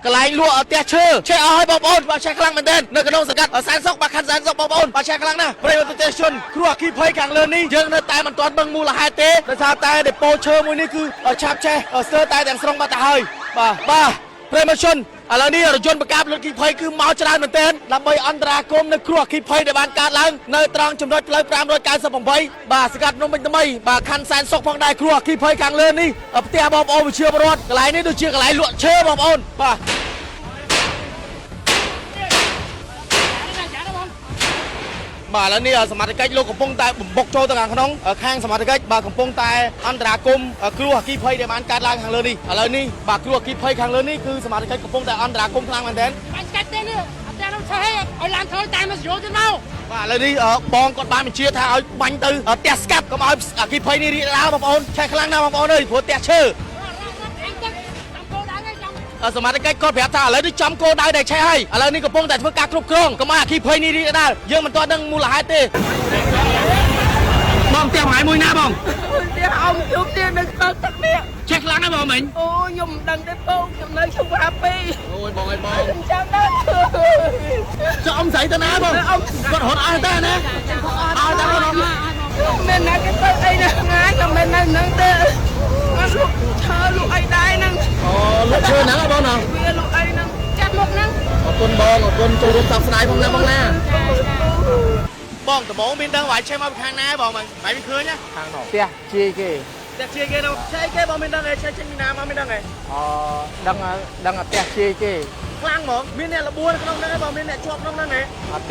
កន្លែងលក់ផ្ទះឈើឆេះអស់ឲ្យបងប្អូនបាទឆេះខ្លាំងមែនទែននៅក្នុងសង្កាត់សែនសុខបាទខណ្ឌសែនសុខបងប្អូនបាទឆេះខ្លាំងណាស់ប្រិយមិត្តទេសជនគ្រោះអគ្គីភ័យខាងលើនេះយើងនៅតែមិនទាន់ដឹងមូលហេតុទេដោយសារតែដេប៉ូឈើមួយនេះគឺឆាបឆេះស្ទើរតែទាំងស្រុងបាត់ទៅហើយបាទប្រិយមិត្តជនឥឡូវនេះរថយន្តបកាបលុតអគ្គីភ័យគឺមកច្រើនមែនទែនដើម្បីអន្តរាគមន៍នៅគ្រោះអគ្គីភ័យដែលបានកើតឡើងនៅត្រង់ចំណុចផ្លូវ598បាទសង្កាត់ភ្នំពេញថ្មីបាទខណ្ឌសែនសុខផងដែរគ្រោះអគ្គីភ័យខាងលើនេះផ្ទះបងប្អូនប្រជាពលរដ្ឋកន្លែងនេះដូចជាកន្លែងលក់ឈើបងប្អូនបាទបាទឥឡូវនេះសមាជិកលោកកំពុងតែបំបុកចូលទៅខាងក្នុងខាងសមាជិកបាទកំពុងតែអន្តរាគមន៍គ្រោះអគ្គីភ័យដែលបានកើតឡើងខាងលើនេះឥឡូវនេះបាទគ្រោះអគ្គីភ័យខាងលើនេះគឺសមាជិកកំពុងតែអន្តរាគមន៍ខ្លាំងមែនទែនបាញ់កាច់ទេនេះអត់ទាំងនោះឆេះឲ្យឡើងធ្វើតាមមកយោទៅមកបាទឥឡូវនេះបងគាត់បានបញ្ជាថាឲ្យបាញ់ទៅផ្ទះស្កាត់កុំឲ្យអគ្គីភ័យនេះរីករាលបងប្អូនឆេះខ្លាំងណាស់បងប្អូនអើយព្រោះផ្ទះឈើសមាជិកគាត់ប្រាប់ថាឥឡូវនេះចំគោលដៅដែលឆេះហើយឥឡូវនេះកំពុងតែធ្វើការគ្រប់គ្រងកុំឲ្យអគ្គីភ័យនេះរីករាលយើងមិនទាន់ដឹងមូលហេតុទេបងផ្ទះមួយមួយណាបងផ្ទះអ៊ំជួបទៀតនៅស្បឹកទឹកនេះឆេះខ្លាំងណាស់បងមិញអូខ្ញុំមិនដឹងទេបងខ្ញុំនៅឈប់ហាពីអូយបងអើយបងខ្ញុំចាំណាស់ចុះអ៊ំស្រីទៅណាបងគាត់រត់អស់ទៅណាអស់ទៅបងមិនណាគេទៅអីណាងាយខ្ញុំមិននៅនឹងទេមកលក់ឈើលក់អីដែរហ្នឹងអូលក់ឈើហ្នឹងបងណាវាលក់អីហ្នឹងចាប់មុខហ្នឹងអរគុណបងអរគុណចូលរួមសោកស្ដាយផងណាបងណាបងដំបងមានដឹងវាយឆេះមកខាងណាបងមិនបាយមិនឃើញណាខាងនោះផ្ទះជាគេផ្ទះជាគេនោះឆេះគេបងមានដឹងឯងឆេះចេញពីណាមកមានដឹងឯងដឹងផ្ទះជាគេខ្លាំងហ្មងមានអ្នកល្បួនក្នុងហ្នឹងឯងបងមានអ្នកជាប់ក្នុងហ្នឹងឯងអត់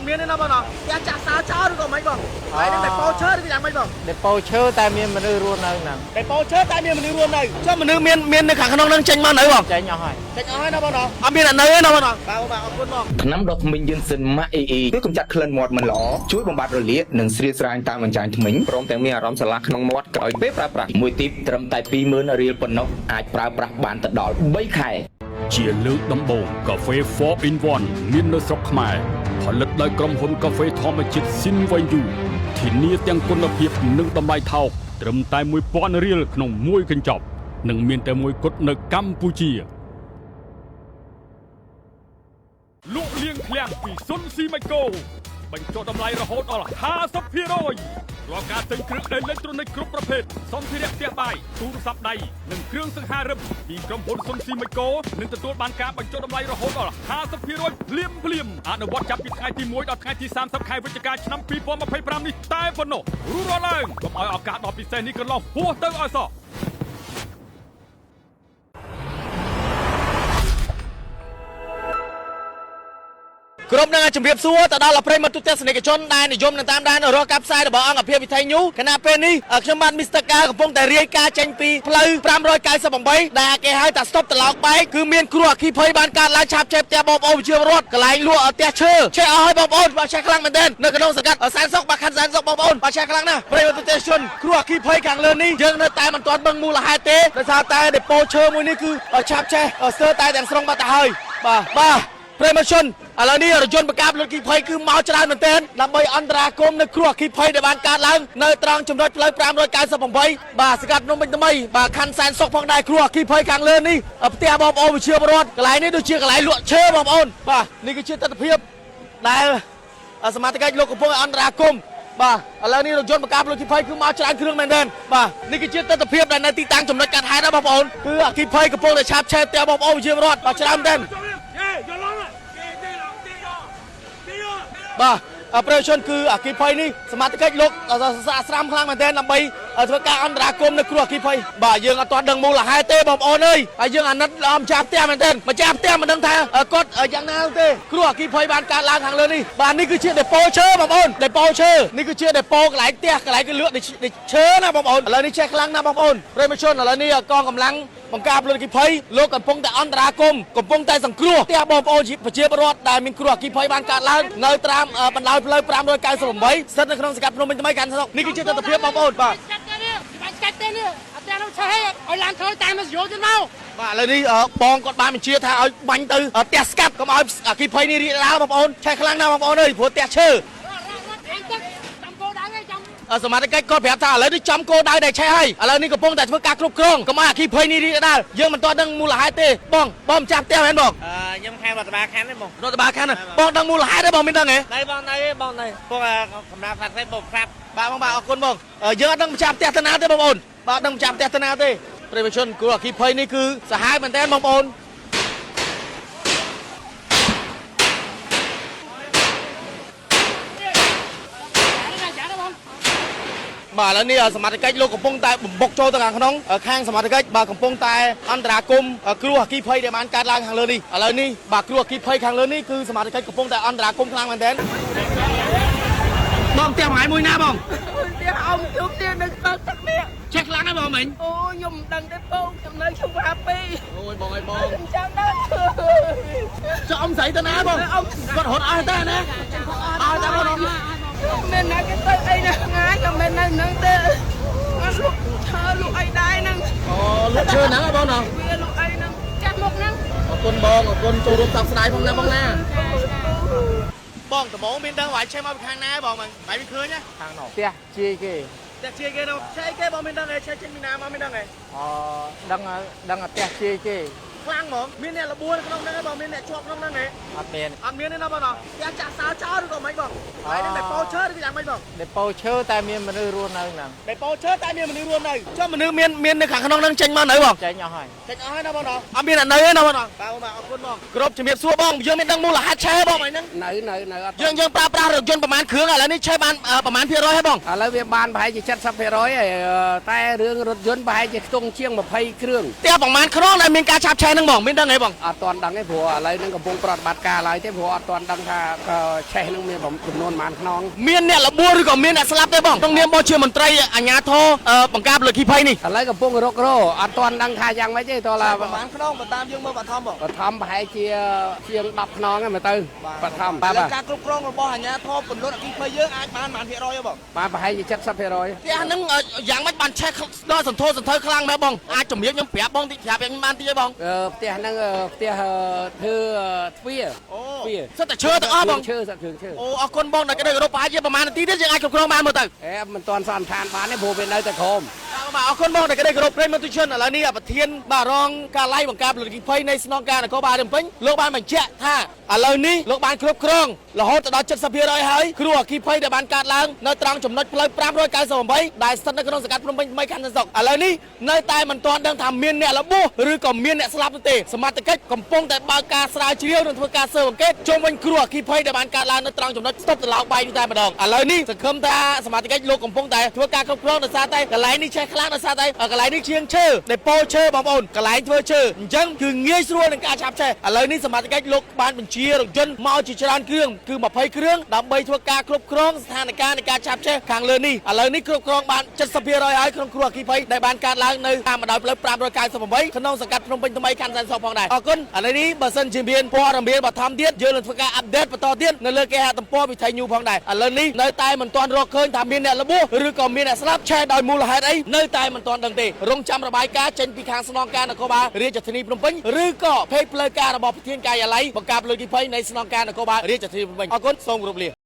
មានទេណាបងណាផ្ទះចាក់សើចោលឬក៏មិនបងហើយនឹងតែពោឈើឬក៏យ៉ាងម៉េចបងតែពោឈើតែមានមនុស្សរស់នៅហ្នឹងតែពោឈើតែមានមនុស្សរស់នៅចុះមនុស្សមាននៅខាងក្នុងហ្នឹងចេញមកនៅបងចេញអស់ហើយណាបងណាអត់មានអ្នកនៅទេណាបងណាបាទអរគុណបងថ្នាំដុសធ្មេញយឺនសិនម៉ាក់អ៊ីជួយកម្ចាត់ក្លិនមាត់មិនល្អជួយបំបត្តិរលាកនិងស្រាលស្រាញតាមអញ្ចាញធ្មេញព្រមទាំងមានអារម្មណ៍ស្រឡះក្នុងមាត់ក្រោយពេលប្រើប្រាស់មួយទីបត្រឹមតែ 20000 រៀលប៉ុណ្ណោះអាចប្រើប្រាស់បានទៅដល់3ខែជាលើកដំបូងកាហ្វេ 4 in 1មាននៅស្រុកខ្មែរផលិតដោយក្រុមហ៊ុនកាហ្វេធម្មជាតិស៊ីនវ៉ៃយូធានាទាំងគុណភាពនិងតម្លៃថោកត្រឹមតែ 1000 រៀលក្នុងមួយកញ្ចប់និងមានតែមួយគត់នៅកម្ពុជាលក់លៀងឃ្លាំងពីសុនស៊ីម៉េកូបញ្ចុះតម្លៃរហូតដល់ 50% រាល់ការទិញគ្រឿងអេឡិចត្រូនិកគ្រប់ប្រភេទសម្ភារៈផ្ទះបាយទូរស័ព្ទដៃនិងគ្រឿងសង្ហារឹមពីក្រុមហ៊ុនសុនស៊ីម៉េកូនឹងទទួលបានការបញ្ចុះតម្លៃរហូតដល់ 50% ភ្លាមអនុវត្តចាប់ពីថ្ងៃទី1ដល់ថ្ងៃទី30ខែវិច្ឆិកាឆ្នាំ2025នេះតែប៉ុណ្ណោះរស់ឡើងកុំឲ្យឱកាសដ៏ពិសេសនេះកន្លងហួសទៅឲ្យសោះក្រុមនឹងជម្រាបសួរទៅដល់ប្រិយមិត្តទូទាំងសនិកជនដែលនិយមតាមដានរកការផ្សាយរបស់អង្គភាពវិទ្យុគណៈពេលនេះខ្ញុំបាទមីស្ទ័រកាកំពុងតែរាយការណ៍ចេញពីផ្លូវ598ដែលគេហៅថាស្តុបតឡោកបែកគឺមានគ្រោះអគ្គីភ័យបានកើតឡើងឆាបឆេះផ្ទះបងប្អូនប្រជាពលរដ្ឋកន្លែងលក់ផ្ទះឈើឆេះអស់ឲ្យបងប្អូនបាទឆេះខ្លាំងមែនទែននៅក្នុងសង្កាត់សែនសុខបាទខណ្ឌសែនសុខបងប្អូនបាទឆេះខ្លាំងណាស់ប្រិយមិត្តទូទាំងជនគ្រោះអគ្គីភ័យខាងលើនេះយើងនៅតែមិនទាន់ដឹងមូលហេតុទេដោយសារតែដេប៉ូឈើមួយនេះគឺឆាបឆេះស្ទើរតែទាំងស្រុងបាត់ទៅហើយបាទប្រិយមិត្តជនឥឡូវនេះរថយន្តបកាបលុតអគ្គីភ័យគឺមកច្រើនមែនទែនដើម្បីអន្តរាគមន៍នៅគ្រោះអគ្គីភ័យដែលបានកើតឡើងនៅត្រង់ចំណុចផ្លូវ598បាទសង្កាត់ភ្នំពេញថ្មីបាទខណ្ឌសែនសុខផងដែរគ្រោះអគ្គីភ័យខាងលើនេះផ្ទះបងប្អូនប្រជាពលរដ្ឋកន្លែងនេះដូចជាកន្លែងលក់ឈើបងប្អូនបាទនេះគឺជាទស្សនវិជ្ជាដែលសមាជិកលោកកំពុងអន្តរាគមន៍បាទឥឡូវនេះរថយន្តបកាបលុតអគ្គីភ័យគឺមកច្រើនគ្រឿងមែនទែនបាទនេះគឺជាទស្សនវិជ្ជាដែលនៅទីតាំងចំណុចកាត់ហេតុណាបងប្អូនគឺអគ្គីភ័យកំពុងតែឆាបឆេះផ្ទះបងប្អូនប្រជាពលរដ្ឋបាទច្រើនមែនទែនបាទប្រយោជន៍គឺអគ្គីភ័យនេះសមាជិកលោកស្រាមខ្លាំងមែនទែនដើម្បីធ្វើការអន្តរាគមន៍នៅគ្រោះអគ្គីភ័យបាទយើងអត់ទាន់ដឹងមូលហេតុទេបងប្អូនអើយហើយយើងអាណិតម្ចាស់ផ្ទះមែនទែនម្ចាស់ផ្ទះមិនដឹងថាគាត់យ៉ាងណាទេគ្រោះអគ្គីភ័យបានកើតឡើងខាងលើនេះបាទនេះគឺជាដេប៉ូឈើបងប្អូនដេប៉ូឈើនេះគឺជាដេប៉ូកន្លែងផ្ទះកន្លែងគឺលក់ឈើណាបងប្អូនឥឡូវនេះចេះខ្លាំងណាស់បងប្អូនប្រិយមិត្តជនឥឡូវនេះកងកម្លាំងបង្ការពលរដ្ឋអគ្គីភ័យលោកកំពុងតែអន្តរាគមន៍កំពុងតែសង្គ្រោះផ្ទះបងប្អូនប្រជាពលរដ្ឋដែលមានគ្រោះអគ្គីភ័យបានកើតឡើងនៅតាមបណ្ដោយផ្លូវ598ស្ថិតនៅក្នុងសង្កាត់ភ្នំពេញថ្មីខណ្ឌសែនសុខនេះគឺជាទស្សនវិជ្ជាបងប្អូនបាទបាញ់កាច់ទេនេះអត់ទាំងនោះឆេះឲ្យឡើងធ្វើតាមមកយោទៅមកបាទឥឡូវនេះបងគាត់បានបញ្ជាថាឲ្យបាញ់ទៅផ្ទះស្កាត់កុំឲ្យអគ្គីភ័យនេះរីករាលបងប្អូនឆេះខ្លាំងណាស់បងប្អូនអើយព្រោះផ្ទះឈើ សមាជិកគាត់ប្រាប់ថាឥឡូវនេះចំគោលដៅដែលឆេះហើយឥឡូវនេះកំពុងតែធ្វើការគ្រប់គ្រងកុំឲ្យអគ្គិភ័យនេះរីករាលដាលយើងមិនទាន់ដឹងមូលហេតុទេបងម្ចាស់ផ្ទះមែនបងខ្ញុំខាងរដ្ឋបាលខណ្ឌទេបងរដ្ឋបាលខណ្ឌបងដឹងមូលហេតុទេបងមានដឹងទេនៅបងនៅបងនៅពួកកម្លាំងផ្សេងបងប្រាប់បាទបងអរគុណបងយើងអត់ដឹងម្ចាស់ផ្ទះទៅណាទេបងប្អូនបាទដឹងម្ចាស់ផ្ទះទៅណាទេប្រជាជនគ្រោះអគ្គិភ័យនេះគឺសាហាវមែនទែនបងប្អូនបាទឥឡូវនេះសមាជិកលោកកំពុងតែបំបុកចូលទៅខាងក្នុងខាងសមាជិកបាទកំពុងតែអន្តរាគមគ្រោះអគ្គិភ័យដែលបានកើតឡើងខាងលើនេះឥឡូវនេះបាទគ្រោះអគ្គិភ័យខាងលើនេះគឺសមាជិកកំពុងតែអន្តរាគមខ្លាំងមែនទែនបងផ្ទះមួយមួយណាបងផ្ទះអ៊ំជួបទៀតនៅក្នុងទឹកនេះឆេះខ្លាំងណាស់បងមិញអូខ្ញុំមិនដឹងទេបងខ្ញុំនៅឈុំហាពីអូយបងអើយបងខ្ញុំចាំដល់ចុះអ៊ំស្រីទៅណាបងគាត់រត់អស់ទៅណាអស់តែបងមានណាគេទៅអីណាងាយក៏មិននៅនឹងទេគាត់លក់ឈើលក់អីដែរហ្នឹងអូលក់ឈើហ្នឹងហ៎បងណាវាលក់អីហ្នឹងចាស់មុខហ្នឹងអរគុណបងអរគុណចូលរួមសោកស្ដាយផងណាបងណាបងដំបងមានដឹងវាយឆេះមកពីខាងណាបងមិនបាយវាឃើញណាខាងនោះផ្ទះជាគេផ្ទះជាគេនោះឆេះគេបងមានដឹងទេឆេះចេញពីណាមកមានដឹងទេដឹងផ្ទះជាគេខ្លាំងហ្មងមានអ្នកលបួនក្នុងហ្នឹងឯងបងមានអ្នកជាប់ក្នុងហ្នឹងឯងអត់មានទេណាបងណាផ្ទះចាក់សោចោលឬក៏មិនបងហើយនេះតែពោឈើឬយ៉ាងម៉េចបងតែពោឈើតែមានមនុស្សរស់នៅហ្នឹងតែពោឈើតែមានមនុស្សរស់នៅចុះមនុស្សមាននៅខាងក្នុងហ្នឹងចេញមកនៅបងចេញអស់ហើយណាបងណាអត់មានអ្នកនៅទេណាបងណាបាទអរគុណបងគ្រប់ជំរាបសួរបងយើងមានដឹងមូលហេតុឆេះបងអីហ្នឹងនៅអត់យើងប្រើប្រាស់រថយន្តប្រមាណគ្រឿងឥឡូវនេះឆេះបានប្រមាណភាគរយហើយបងឥឡូវវាបានប្រហែលជា70%ហើយតែរឿងរថយន្តប្រហែលជាខ្ទង់ជាង20គ្រឿងផ្ទះប្រមាណក្នុងដែលមានការឆាបឆេះហ្នឹងបងមានដឹងទេបងអត់ទាន់ដឹងទេព្រោះឥឡូវហ្នឹងកំពុងប្រតិបត្តិការឡើយទេព្រោះអត់ទាន់ដឹងថាឆេះហ្នឹងមានចំនួនប៉ុន្មានខ្នងមានអ្នកលបួនឬក៏មានអ្នកស្លាប់ទេបងក្នុងនាមបងជាមន្ត្រីអាជ្ញាធរបង្ការពលអគ្គិភ័យនេះឥឡូវកំពុងរុករកអត់ទាន់ដឹងថាយ៉ាងម៉េចទេតើប្រហែលខ្នងបើតាមយើងមើលបឋមបងបឋមប្រហែលជាជាង10ខ្នងហ្នឹងមើលទៅបឋមបាទការគ្រប់គ្រងរបស់អាជ្ញាធរពន្លត់អគ្គិភ័យយើងអាចបានប៉ុន្មានភាគរយបងបាទប្រហែលជា70%ផ្ទះហ្នឹងយ៉ាងម៉េចបានឆេះដល់សន្ធោសន្ធើខ្លាំងមែនបងអាចជំរាបខ្ញុំប្រាប់បងតិចប្រាប់ខ្ញុំបានតិចទេបងផ្ទះហ្នឹងផ្ទះធ្វើទ្វាសិតតែឈើទាំងអស់បងឈើសិតគ្រឿងឈើអូអរគុណបងដែលក្តីគោរពប្រហែលជាប្រហែលនាទីទៀតយើងអាចគ្រប់គ្រងបានមើលទៅមិនទាន់សន្និដ្ឋានបានទេព្រោះវានៅតែក្រោមបាទអរគុណបងដែលក្តីគោរពប្រិយមិត្តទស្សនិកជនឥឡូវនេះប្រធានបាទរងការឡាយបង្ការពលអគ្គិភ័យនៃស្នងការនគរបាលរំពេញលោកបានបញ្ជាក់ថាឥឡូវនេះលោកបានគ្រប់គ្រងរហូតដល់70%ហើយគ្រោះអគ្គិភ័យដែលបានកើតឡើងនៅត្រង់ចំណុចផ្លូវ598ដែលស្ថិតនៅក្នុងសង្កាត់ភ្នំពេញថ្មីខណ្ឌសន្តិសុខឥឡូវនេះនៅតែមិនទាន់ដឹងថាមានអ្នករបួសឬក៏មានអ្នកស្លាប់ទេសមត្ថកិច្ចកំពុងតែបើកការស្រាវជ្រាវនិងធ្វើការស៊ើបអង្កេតជុំវិញគ្រោះអគ្គិភ័យដែលបានកើតឡើងនៅត្រង់ចំណុចស្តុបតឡោកបាយនេះតែម្ដងឥឡូវនេះសង្ឃឹមថាសមាជិកលោកកំពុងតែធ្វើការគ្រប់គ្រងដោយសារតែកន្លែងនេះឆេះខ្លាំងដោយសារតែកន្លែងនេះជាងឈើដែលពោឈើបងប្អូនកន្លែងធ្វើឈើអញ្ចឹងគឺងាយស្រួលនឹងការឆាបឆេះឥឡូវនេះសមាជិកលោកបានបញ្ជារថយន្តមកជាច្រើនគ្រឿងគឺ20គ្រឿងដើម្បីធ្វើការគ្រប់គ្រងស្ថានភាពនៃការឆាបឆេះខាងលើនេះឥឡូវនេះគ្រប់គ្រងបាន70%ហើយក្នុងគ្រោះអគ្គិភ័យដែលបានកើតឡើងនៅតាមបណ្ដោយផ្លូវ598ក្នុងសង្កាត់ភ្នំពេញថ្មីខណ្ឌសន្តិសុខផងដែរអរគុណឥឡូវនេះបើសិនជាមានព័ត៌មានបឋមទៀតយើងនឹងធ្វើការអាប់ដេតបន្តទៀតនៅលើគេហទំព័រវិទ្យុ News ផងដែរឥឡូវនេះនៅតែមិនទាន់រកឃើញថាមានអ្នករបួសឬក៏មានអ្នកស្លាប់ឆេះដោយមូលហេតុអីនៅតែមិនទាន់ដឹងទេរងចាំរបាយការណ៍ចេញពីខាងស្នងការនគរបាលរាជធានីភ្នំពេញឬក៏ភេកផ្លូវការរបស់ប្រធានការិយាល័យបង្ការពលអគ្គិភ័យនៃស្នងការនគរបាលរាជធានីភ្នំពេញអរគុណសូមគោរពលា